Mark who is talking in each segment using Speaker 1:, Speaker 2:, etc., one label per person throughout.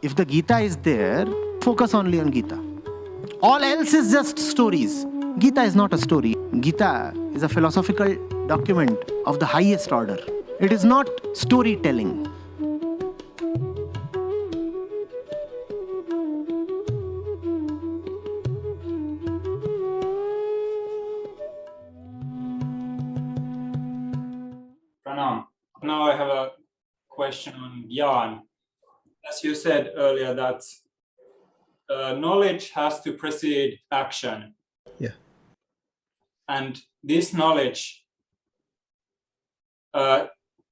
Speaker 1: If the Gita is there, focus only on Gita. All else is just stories. Gita is not a story. Gita is a philosophical document of the highest order. It is not storytelling.
Speaker 2: Pranam. Now I have a question on Gyan. As you said earlier, that knowledge has to precede action.
Speaker 3: Yeah.
Speaker 2: And this knowledge,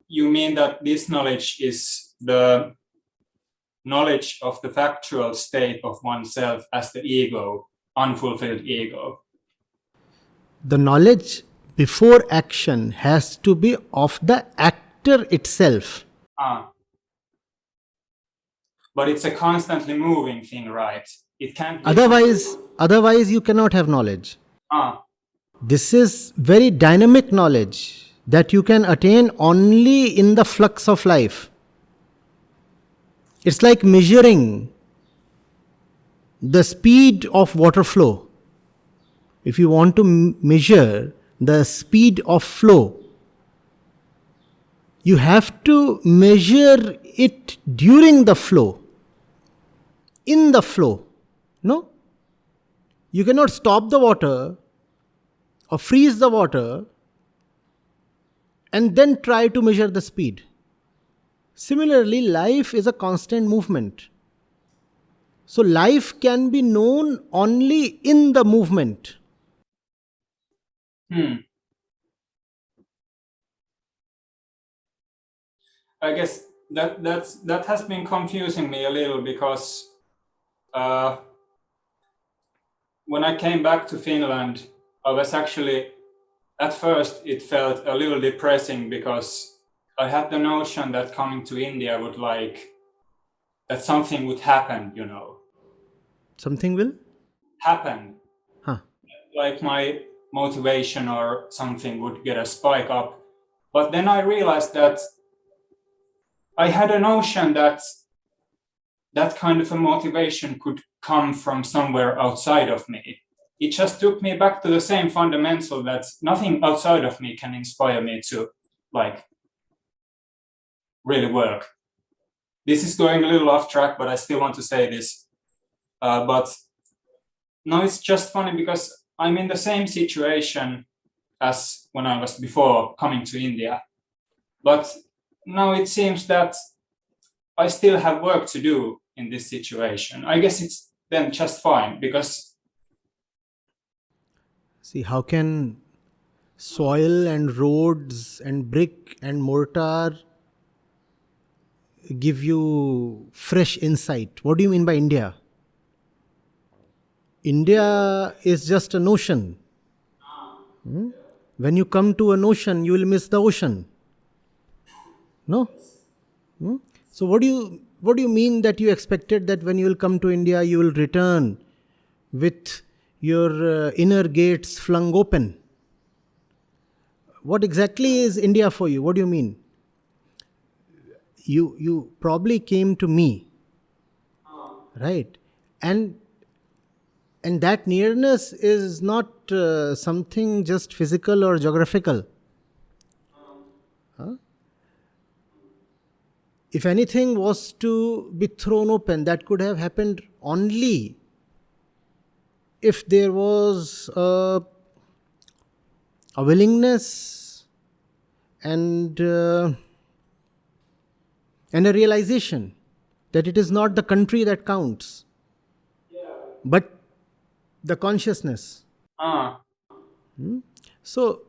Speaker 2: you mean that this knowledge is the knowledge of the factual state of oneself as the ego, unfulfilled ego?
Speaker 3: The knowledge before action has to be of the actor itself.
Speaker 2: But it's a constantly moving thing, right? It can't be
Speaker 3: Otherwise you cannot have knowledge.
Speaker 2: Ah.
Speaker 3: This is very dynamic knowledge that you can attain only in the flux of life. It's like measuring the speed of water flow. If you want to measure the speed of flow, you have to measure it during the flow, in the flow. No? You cannot stop the water or freeze the water and then try to measure the speed. Similarly, life is a constant movement. So life can be known only in the movement.
Speaker 2: I guess that has been confusing me a little, because when I came back to Finland, I was actually, at first it felt a little depressing, because I had the notion that coming to India would that something would happen,
Speaker 3: Something will
Speaker 2: happen.
Speaker 3: Huh.
Speaker 2: Like my motivation or something would get a spike up. But then I realized that I had a notion that that kind of a motivation could come from somewhere outside of me. It just took me back to the same fundamental that nothing outside of me can inspire me to really work. This is going a little off track, but I still want to say this. But now it's just funny, because I'm in the same situation as when I was before coming to India. But now it seems that I still have work to do in this situation. I guess it's then just fine, because...
Speaker 3: See, how can soil and roads and brick and mortar give you fresh insight? What do you mean by India? India is just a notion. When you come to a notion, you will miss the ocean. No? So what do you mean that you expected that when you will come to India, you will return with your inner gates flung open? What exactly is India for you? What do you mean? You probably came to me, right? And that nearness is not something just physical or geographical. If anything was to be thrown open, that could have happened only if there was a willingness and a realization that it is not the country that counts, but the consciousness. So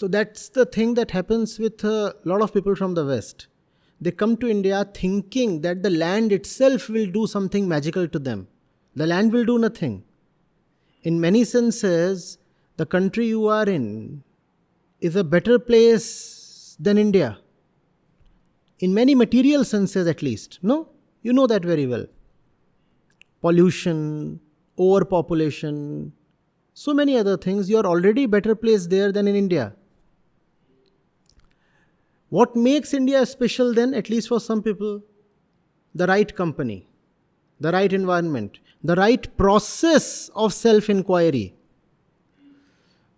Speaker 3: that's the thing that happens with a lot of people from the West. They come to India thinking that the land itself will do something magical to them. The land will do nothing. In many senses, the country you are in is a better place than India. In many material senses at least. No? You know that very well. Pollution, overpopulation, so many other things. You are already better placed there than in India. What makes India special then, at least for some people? The right company. the right environment, the right process of self-inquiry.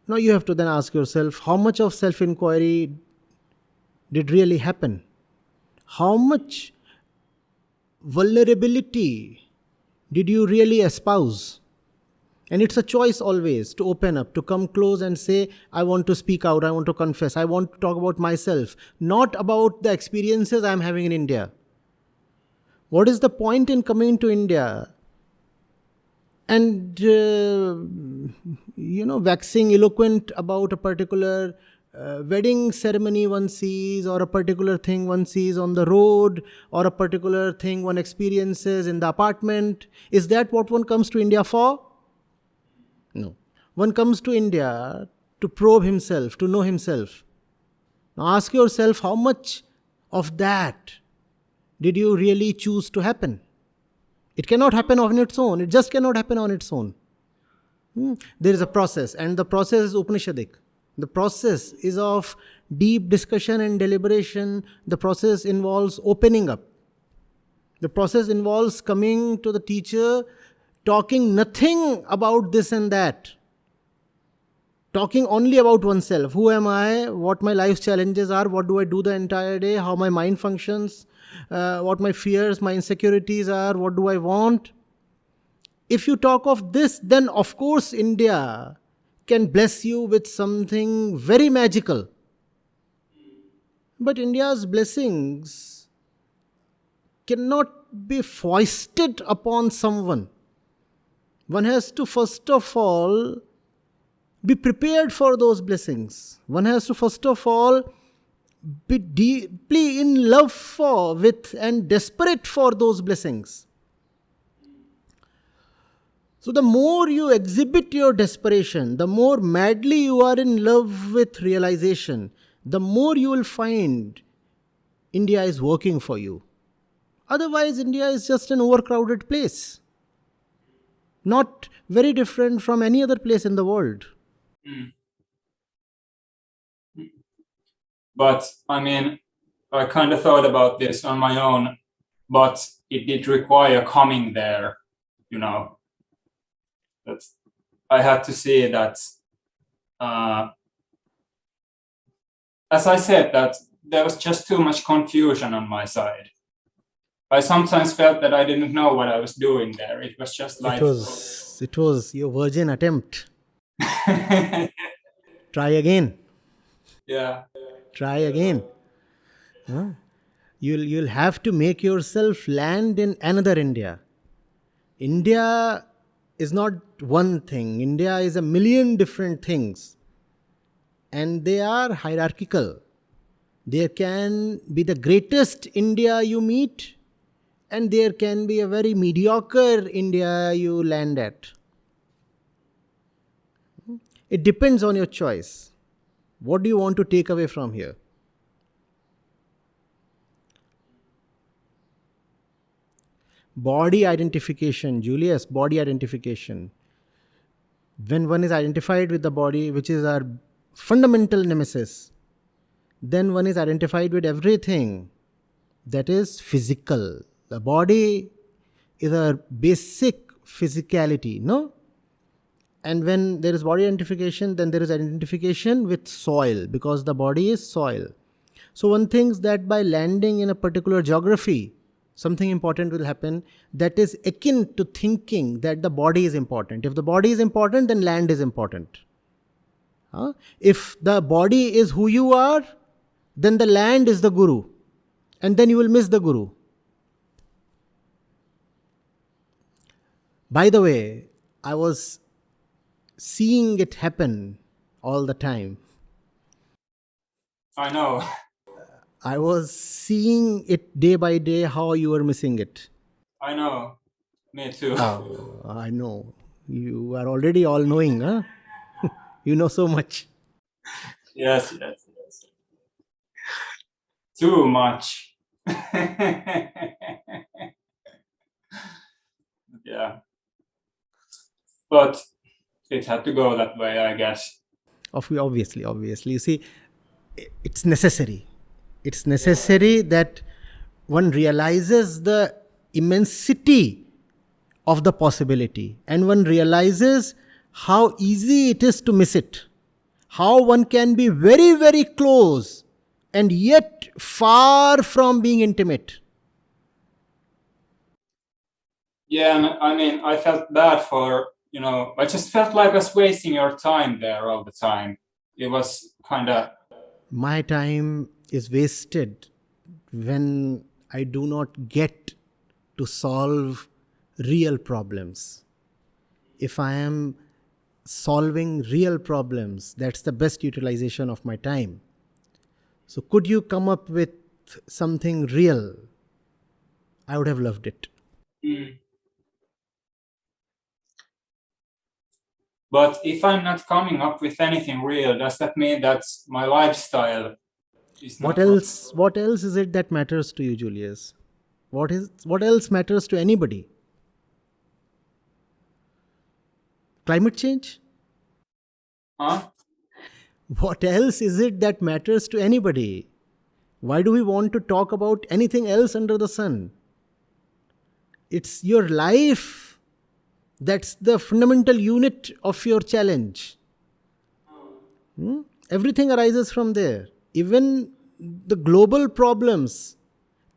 Speaker 3: Now you have to then ask yourself, how much of self-inquiry did really happen? How much vulnerability did you really espouse? And it's a choice always to open up, to come close and say, I want to speak out, I want to confess, I want to talk about myself, not about the experiences I'm having in India. What is the point in coming to India and, waxing eloquent about a particular wedding ceremony one sees, or a particular thing one sees on the road, or a particular thing one experiences in the apartment? Is that what one comes to India for? No. One comes to India to probe himself, to know himself. Now ask yourself, how much of that did you really choose to happen? It cannot happen on its own. It just cannot happen on its own. There is a process, and the process is Upanishadic. The process is of deep discussion and deliberation. The process involves opening up. The process involves coming to the teacher, talking nothing about this and that. Talking only about oneself. Who am I? What my life's challenges are? What do I do the entire day? How my mind functions? What my fears, my insecurities are? What do I want? If you talk of this, then of course India can bless you with something very magical. But India's blessings cannot be foisted upon someone. One has to first of all be prepared for those blessings. One has to first of all be deeply in love with and desperate for those blessings. So the more you exhibit your desperation, the more madly you are in love with realization, the more you will find India is working for you. Otherwise, India is just an overcrowded place. Not very different from any other place in the world.
Speaker 2: But I kind of thought about this on my own, but it did require coming there, that I had to see that, as I said, that there was just too much confusion on my side. I sometimes felt that I didn't know what I was doing there. It was just like...
Speaker 3: It was your virgin attempt. Try again.
Speaker 2: Yeah.
Speaker 3: Try again. You'll have to make yourself land in another India. India is not one thing. India is a million different things. And they are hierarchical. There can be the greatest India you meet, and there can be a very mediocre India you land at. It depends on your choice. What do you want to take away from here? Body identification, Julius, body identification. When one is identified with the body, which is our fundamental nemesis, then one is identified with everything that is physical. The body is a basic physicality, no? And when there is body identification, then there is identification with soil, because the body is soil. So one thinks that by landing in a particular geography, something important will happen that is akin to thinking that the body is important. If the body is important, then land is important. If the body is who you are, then the land is the guru. And then you will miss the guru. By the way, I was seeing it happen all the time.
Speaker 2: I know.
Speaker 3: I was seeing it day by day how you were missing it.
Speaker 2: I know. Me too.
Speaker 3: Oh, I know. You are already all-knowing, huh? You know so much.
Speaker 2: Yes. Too much. Yeah. But it had to go that way, I guess.
Speaker 3: Obviously. You see, it's necessary. It's necessary that one realizes the immensity of the possibility, and one realizes how easy it is to miss it. How one can be very, very close and yet far from being intimate.
Speaker 2: Yeah, and I mean, I felt bad for, I just felt like I was wasting your time there all the time. It was kind of,
Speaker 3: My time is wasted when I do not get to solve real problems. If I am solving real problems, that's the best utilization of my time. So, could you come up with something real? I would have loved it.
Speaker 2: mm. But if I'm not coming up with anything real, does that mean that my lifestyle is
Speaker 3: What
Speaker 2: not
Speaker 3: else? What else is it that matters to you, Julius? What else matters to anybody? Climate change?
Speaker 2: Huh?
Speaker 3: What else is it that matters to anybody? Why do we want to talk about anything else under the sun? It's your life. That's the fundamental unit of your challenge. Everything arises from there. Even the global problems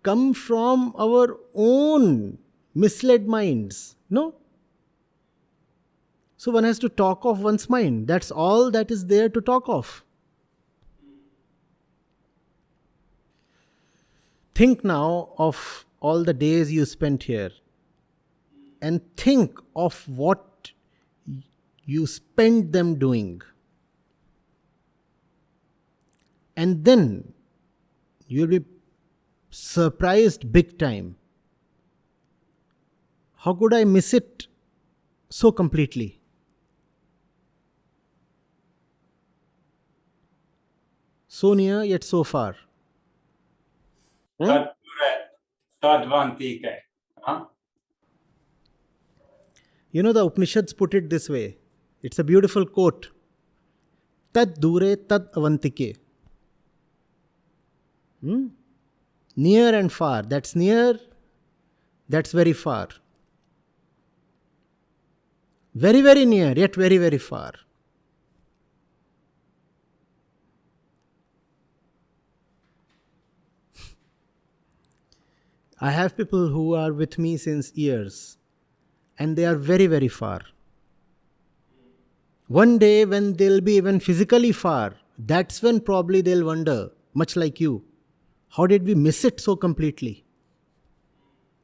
Speaker 3: come from our own misled minds. No? So one has to talk of one's mind. That's all that is there to talk of. Think now of all the days you spent here and think of what you spent them doing. And then you'll be surprised big time. How could I miss it so completely? So near yet so far.
Speaker 2: Tadvantike. Huh?
Speaker 3: You know, the Upanishads put it this way. It's a beautiful quote. Tad dure tad avantike. Near and far. That's near, that's very far. Very, very near, yet very, very far. I have people who are with me since years, and they are very, very far. One day, when they'll be even physically far, that's when probably they'll wonder, much like you, how did we miss it so completely?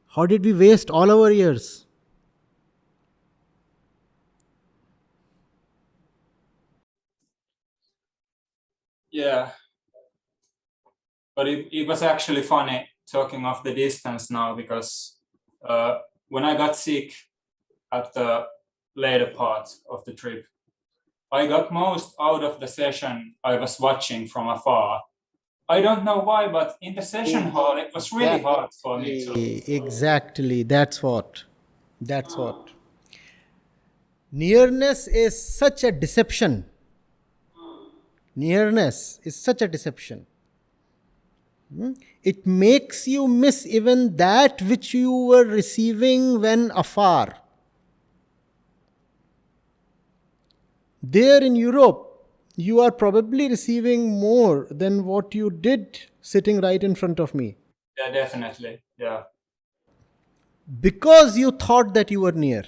Speaker 3: How did we waste all our years?
Speaker 2: Yeah. But it was actually funny talking of the distance now, because when I got sick at the later part of the trip, I got most out of the session I was watching from afar. I don't know why, but in the session hall, it was really hard for me to.
Speaker 3: Exactly, that's what. That's what. Nearness is such a deception. Nearness is such a deception. It makes you miss even that which you were receiving when afar. There in Europe, you are probably receiving more than what you did sitting right in front of me.
Speaker 2: Yeah, definitely. Yeah.
Speaker 3: Because you thought that you were near.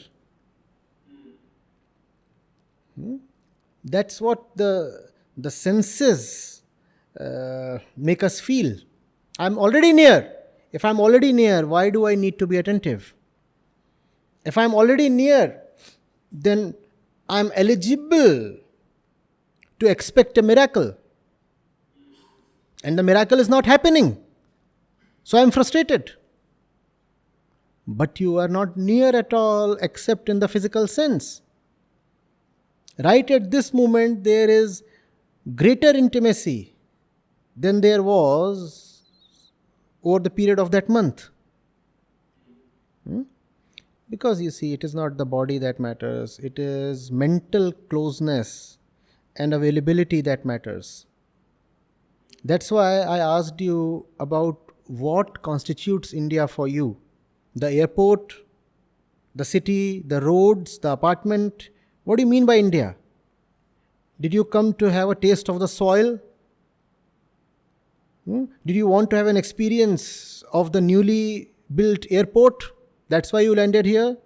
Speaker 3: That's what the senses make us feel. I'm already near. If I'm already near, why do I need to be attentive? If I'm already near, then I'm eligible to expect a miracle. And the miracle is not happening. So I'm frustrated. But you are not near at all except in the physical sense. Right at this moment, there is greater intimacy than there was over the period of that month. Because you see, it is not the body that matters, it is mental closeness and availability that matters. That's why I asked you about what constitutes India for you. The airport, the city, the roads, the apartment. What do you mean by India? Did you come to have a taste of the soil? Did you want to have an experience of the newly built airport? That's why you landed here?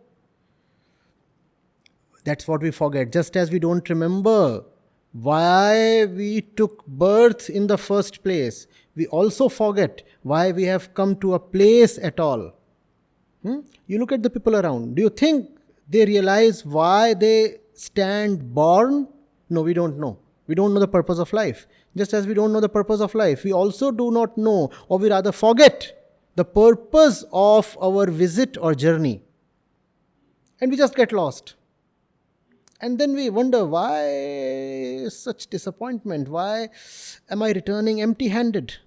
Speaker 3: That's what we forget. Just as we don't remember why we took birth in the first place, we also forget why we have come to a place at all. You look at the people around. Do you think they realize why they stand born? No, we don't know. We don't know the purpose of life. Just as we don't know the purpose of life, we also do not know, or we rather forget, the purpose of our visit or journey. And we just get lost. And then we wonder, why such disappointment? Why am I returning empty-handed?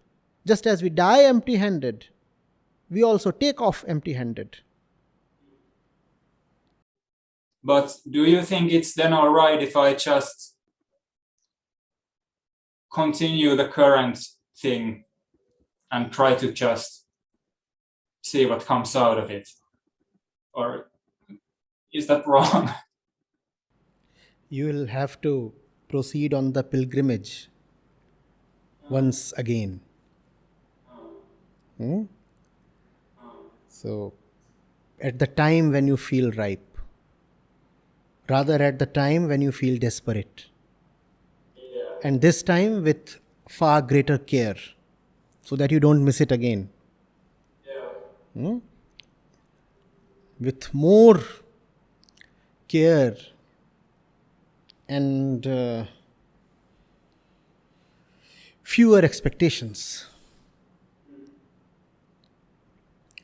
Speaker 3: Just as we die empty-handed, we also take off empty-handed.
Speaker 2: But do you think it's then all right if I just continue the current thing and try to just see what comes out of it? Or is that wrong?
Speaker 3: You will have to proceed on the pilgrimage once again. So, at the time when you feel ripe, rather at the time when you feel desperate. And this time with far greater care, so that you don't miss it again. With more care and fewer expectations,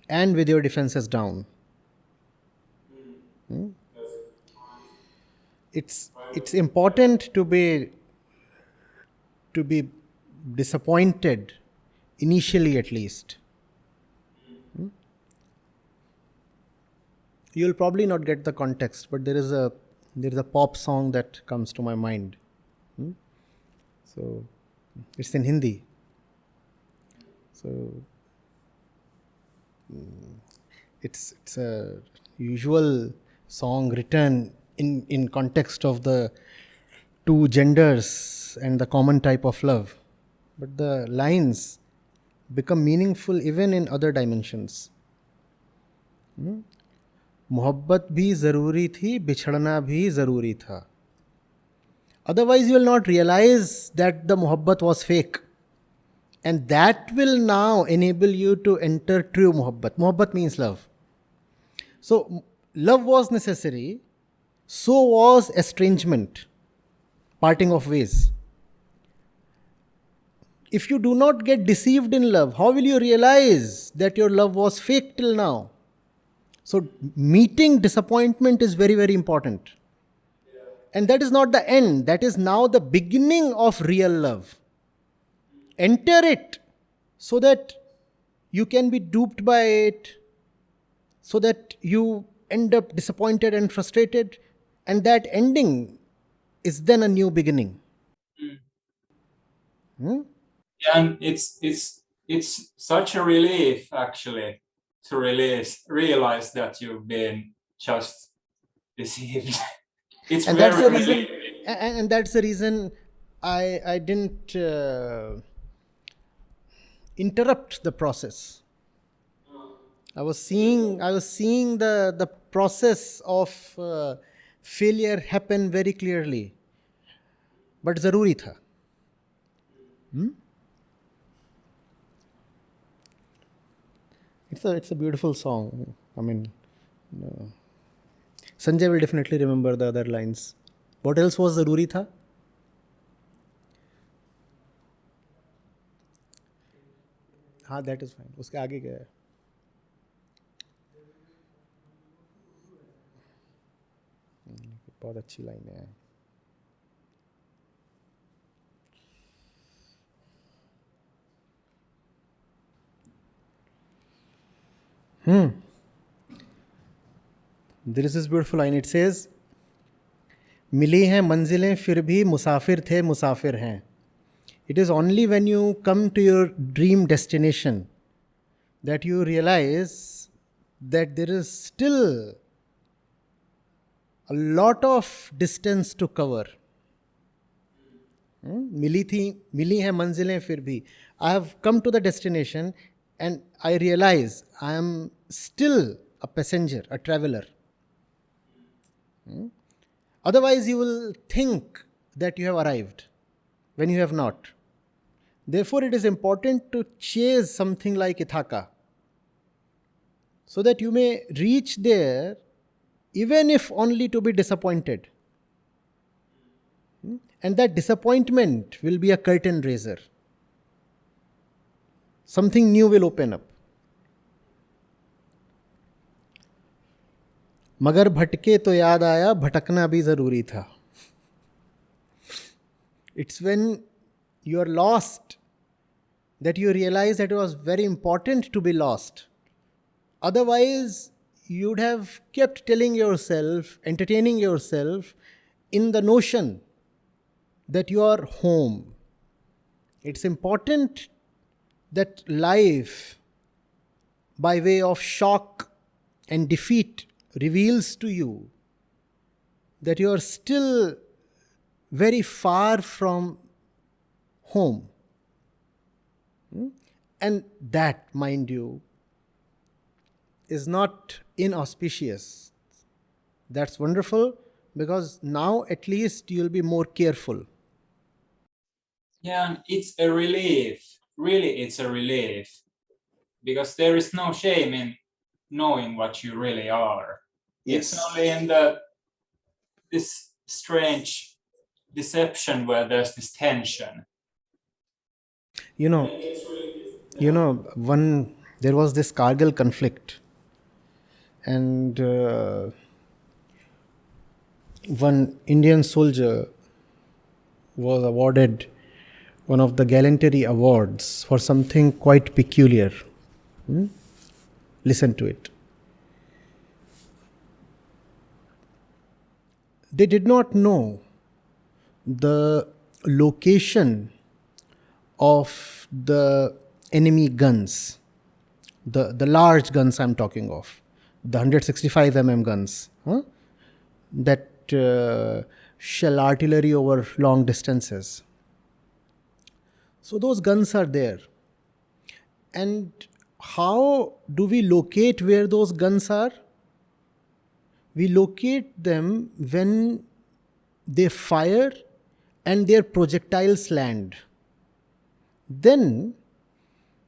Speaker 3: and with your defenses down. It's important to be disappointed initially, at least. You'll probably not get the context, but there is a pop song that comes to my mind. So it's in Hindi. So it's a usual song written in context of the two genders and the common type of love. But the lines become meaningful even in other dimensions. मोहब्बत भी ज़रूरी थी, बिछड़ना भी ज़रूरी था. Otherwise you will not realize that the muhabbat was fake. And that will now enable you to enter true muhabbat. Muhabbat means love. So love was necessary, so was estrangement, parting of ways. If you do not get deceived in love, how will you realize that your love was fake till now? So meeting disappointment is very, very important. And that is not the end. That is now the beginning of real love. Enter it so that you can be duped by it, so that you end up disappointed and frustrated. And that ending is then a new beginning.
Speaker 2: Yeah, and it's such a relief, actually, to realize that you've been just deceived. It's
Speaker 3: And
Speaker 2: very
Speaker 3: that's the reason.
Speaker 2: relieving.
Speaker 3: And that's the reason I didn't interrupt the process. I was seeing the process of failure happen very clearly. But zaruri tha. It's a beautiful song. I mean, Sanjay will definitely remember the other lines. What else was zaruri tha? हाँ, that is fine. उसके आगे क्या है? बहुत अच्छी line है. There is this beautiful line. It says, मिली हैं मंजिलें फिर भी मुसाफिर थे मुसाफिर हैं. It is only when you come to your dream destination that you realize that there is still a lot of distance to cover. मिली हैं मंजिलें फिर भी. I have come to the destination and I realize I am still a passenger, a traveler. Otherwise, you will think that you have arrived when you have not. Therefore, it is important to chase something like Ithaka so that you may reach there even if only to be disappointed. And that disappointment will be a curtain raiser. Something new will open up. मगर भटके तो याद आया भटकना भी जरूरी था. It's when you are lost that you realize that it was very important to be lost. Otherwise, you'd have kept telling yourself, entertaining yourself in the notion that you are home. It's important that life, by way of shock and defeat, reveals to you that you are still very far from home. And that, mind you, is not inauspicious. That's wonderful, because now at least you'll be more careful.
Speaker 2: Yeah, and it's a relief. Really, it's a relief. Because there is no shame in knowing what you really are.
Speaker 3: Yes.
Speaker 2: It's only in this strange deception where there's this tension.
Speaker 3: You know, there was this Kargil conflict, and one Indian soldier was awarded one of the gallantry awards for something quite peculiar. Listen to it. They did not know the location of the enemy guns, the large guns I'm talking of, the 165 guns, that shell artillery over long distances. So those guns are there. And how do we locate where those guns are? We locate them when they fire and their projectiles land. Then,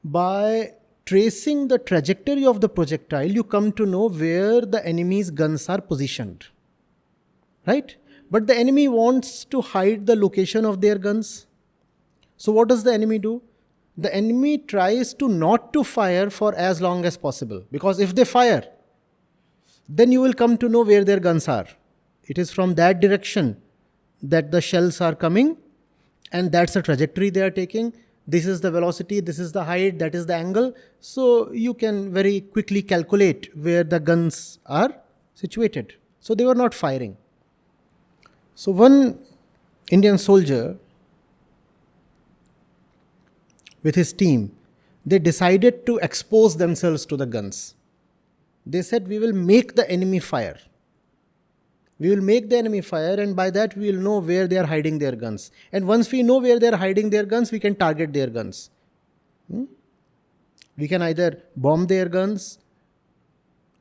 Speaker 3: by tracing the trajectory of the projectile, you come to know where the enemy's guns are positioned. Right? But the enemy wants to hide the location of their guns. So what does the enemy do? The enemy tries to not to fire for as long as possible. Because if they fire, then you will come to know where their guns are. It is from that direction that the shells are coming, and that's the trajectory they are taking. This is the velocity, this is the height, that is the angle. So you can very quickly calculate where the guns are situated. So they were not firing. So one Indian soldier with his team, they decided to expose themselves to the guns. They said, we will make the enemy fire. We will make the enemy fire, and by that we will know where they are hiding their guns. And once we know where they are hiding their guns, we can target their guns. We can either bomb their guns,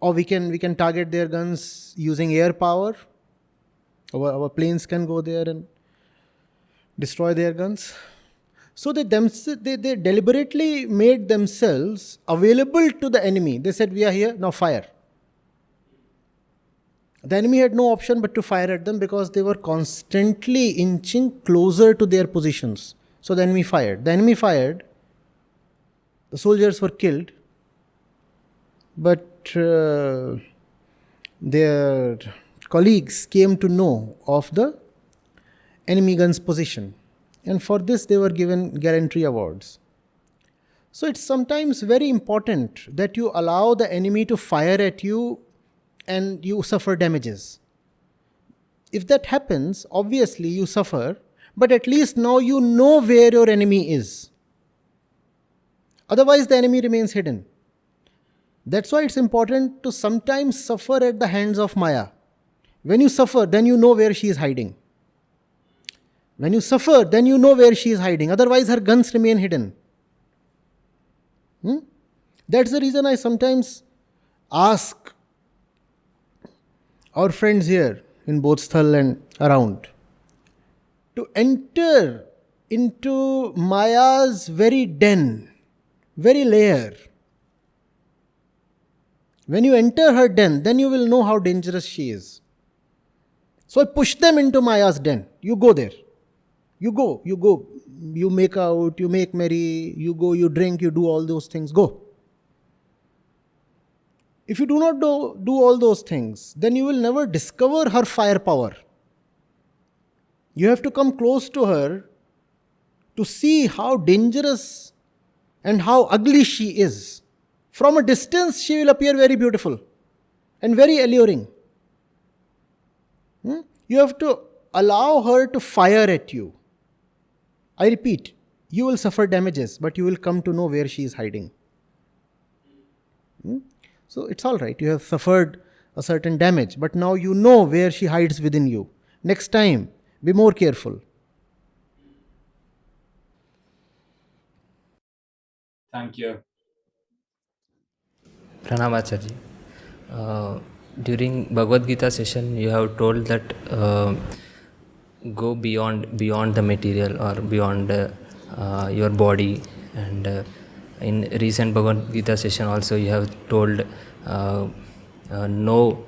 Speaker 3: or we can target their guns using air power. Our planes can go there and destroy their guns. So they deliberately made themselves available to the enemy. They said, we are here, now fire. The enemy had no option but to fire at them, because they were constantly inching closer to their positions. So the enemy fired. The enemy fired. The soldiers were killed. But their colleagues came to know of the enemy gun's position. And for this they were given gallantry awards. So it's sometimes very important that you allow the enemy to fire at you and you suffer damages. If that happens, obviously you suffer, but at least now you know where your enemy is. Otherwise the enemy remains hidden. That's why it's important to sometimes suffer at the hands of Maya. When you suffer, then you know where she is hiding. When you suffer, then you know where she is hiding. Otherwise, her guns remain hidden. That's the reason I sometimes ask our friends here in Bodhsthal and around to enter into Maya's very den, very lair. When you enter her den, then you will know how dangerous she is. So I push them into Maya's den. You go there. You go. You make out, you make merry, you go, you drink, you do all those things. Go. If you do not do all those things, then you will never discover her firepower. You have to come close to her to see how dangerous and how ugly she is. From a distance, she will appear very beautiful and very alluring. You have to allow her to fire at you. I repeat, you will suffer damages, but you will come to know where she is hiding. So it's all right. You have suffered a certain damage, but now you know where she hides within you. Next time, be more careful.
Speaker 2: Thank you.
Speaker 4: Pranam Acharya. During Bhagavad Gita session, you have told that go beyond the material or beyond your body, and in recent Bhagavad Gita session also you have told know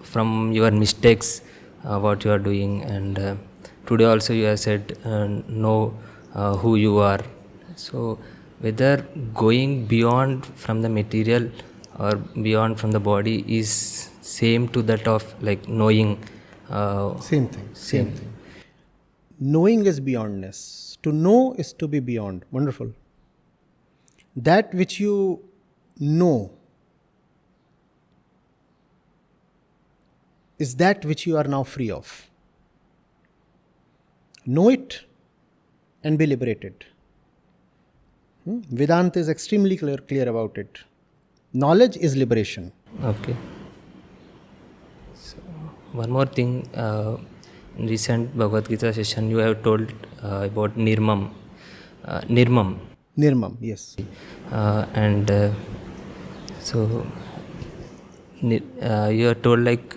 Speaker 4: from your mistakes what you are doing, and today also you have said know who you are. So whether going beyond from the material or beyond from the body is same to that of like knowing.
Speaker 3: Same thing. Knowing is beyondness. To know is to be beyond. Wonderful. That which you know is that which you are now free of. Know it and be liberated. Vedanta is extremely clear about it. Knowledge is liberation.
Speaker 4: Okay. So one more thing, in recent Bhagavad Gita session you have told about nirmam.
Speaker 3: Nirmam, yes.
Speaker 4: And so you have told like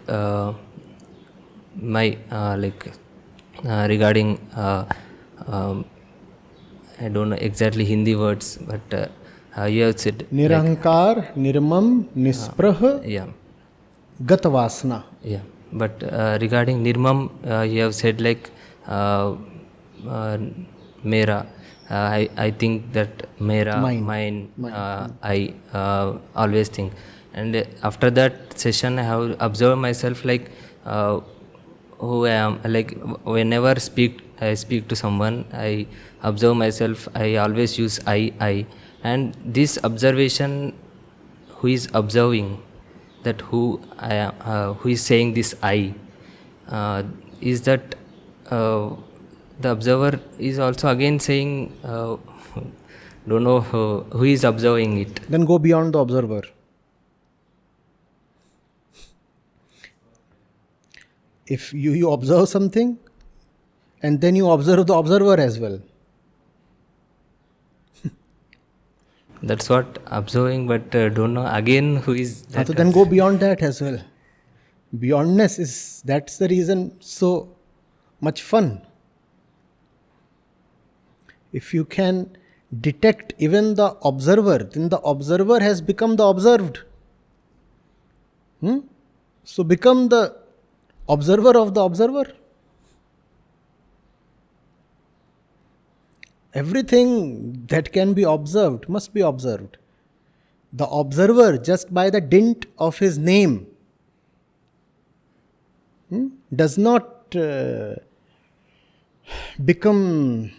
Speaker 4: regarding I don't know exactly Hindi words, but you have said
Speaker 3: Nirankar, Nirmam, Nisprah,
Speaker 4: yeah.
Speaker 3: Gatavasana.
Speaker 4: Yeah, but regarding nirmam, you have said like mera. I think that mera, mine. I always think, and after that session, I have observed myself like who I am. Like whenever I speak to someone, I observe myself. I always use I, and this observation, who is observing, that who I am, who is saying this I, is that the observer is also again saying, don't know who is observing it.
Speaker 3: Then go beyond the observer. If you observe something, and then you observe the observer as well.
Speaker 4: That's what observing, but don't know again who is that.
Speaker 3: So then go beyond that as well. Beyondness that's the reason so much fun. If you can detect even the observer, then the observer has become the observed. So become the observer of the observer. Everything that can be observed must be observed. The observer, just by the dint of his name, does not become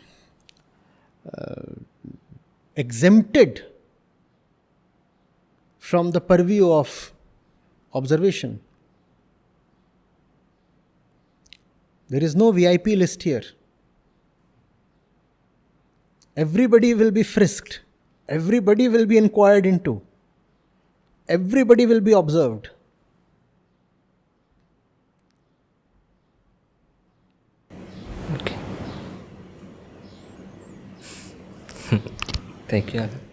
Speaker 3: exempted from the purview of observation. There is no VIP list here. Everybody will be frisked. Everybody will be inquired into. Everybody will be observed.
Speaker 4: Thank you.